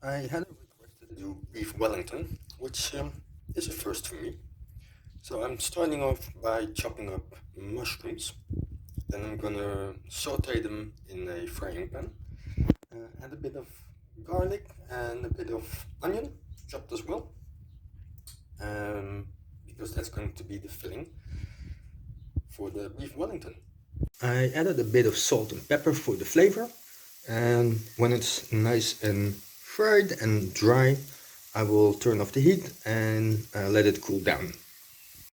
I had a request to do beef Wellington, which is a first for me. So I'm starting off by chopping up mushrooms. Then I'm gonna saute them in a frying pan. Add a bit of garlic and a bit of onion, chopped as well, because that's going to be the filling for the beef Wellington. I added a bit of salt and pepper for the flavor, and when it's nice and fried and dry, I will turn off the heat and let it cool down.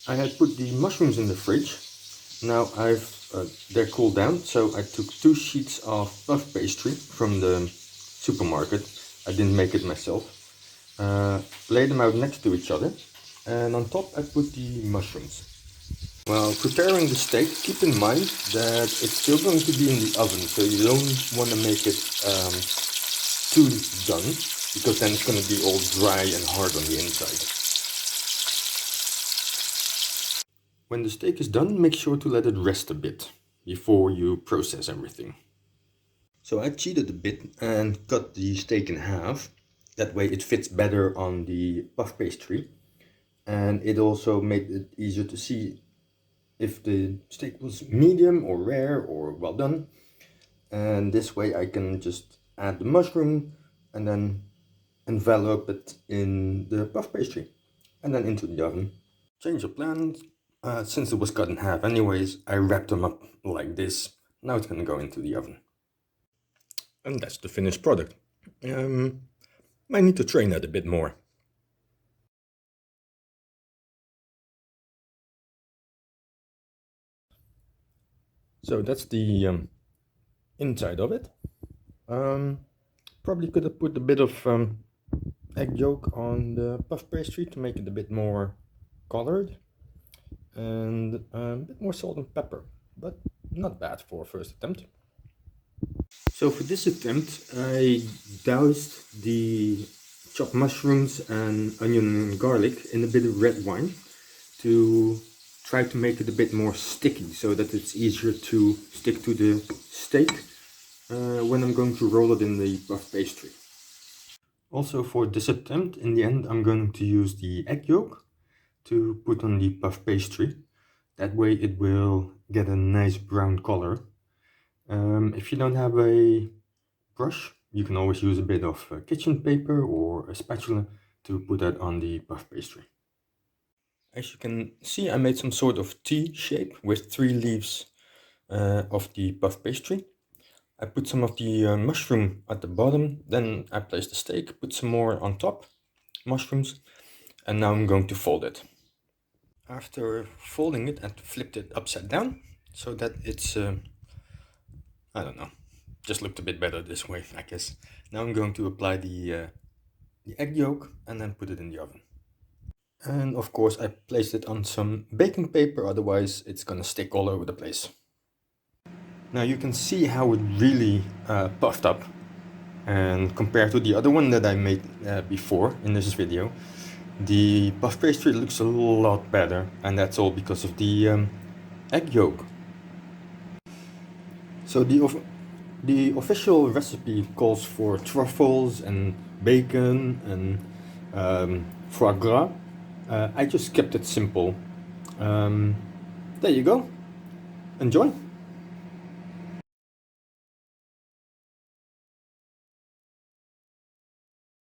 I had put the mushrooms in the fridge. Now they're cooled down, so I took 2 sheets of puff pastry from the supermarket. I didn't make it myself. Lay them out next to each other, and on top I put the mushrooms. While preparing the steak, keep in mind that it's still going to be in the oven, so you don't want to make it too done, because then it's going to be all dry and hard on the inside. When the steak is done, make sure to let it rest a bit before you process everything. So I cheated a bit and cut the steak in half. That way it fits better on the puff pastry, and it also made it easier to see if the steak was medium or rare or well done. And this way I can just add the mushroom and then envelop it in the puff pastry and then into the oven. Change of plans. Since it was cut in half anyways, I wrapped them up like this. Now it's gonna go into the oven. And that's the finished product. Might need to train that a bit more. So that's the inside of it. Probably could have put a bit of egg yolk on the puff pastry to make it a bit more colored, and a bit more salt and pepper, but not bad for a first attempt. So for this attempt, I doused the chopped mushrooms and onion and garlic in a bit of red wine to try to make it a bit more sticky so that it's easier to stick to the steak when I'm going to roll it in the puff pastry. Also for this attempt, in the end, I'm going to use the egg yolk to put on the puff pastry. That way it will get a nice brown color. If you don't have a brush, you can always use a bit of kitchen paper or a spatula to put that on the puff pastry. As you can see, I made some sort of T shape with 3 leaves of the puff pastry. I put some of the mushroom at the bottom, then I placed the steak, put some more on top, mushrooms, and now I'm going to fold it. After folding it, I flipped it upside down so that it's, I don't know, just looked a bit better this way, I guess. Now I'm going to apply the egg yolk and then put it in the oven. And of course I placed it on some baking paper, otherwise it's gonna stick all over the place. Now you can see how it really puffed up, and compared to the other one that I made before in this video, the puff pastry looks a lot better, and that's all because of the egg yolk. So the official recipe calls for truffles and bacon and foie gras. I just kept it simple. There you go. Enjoy.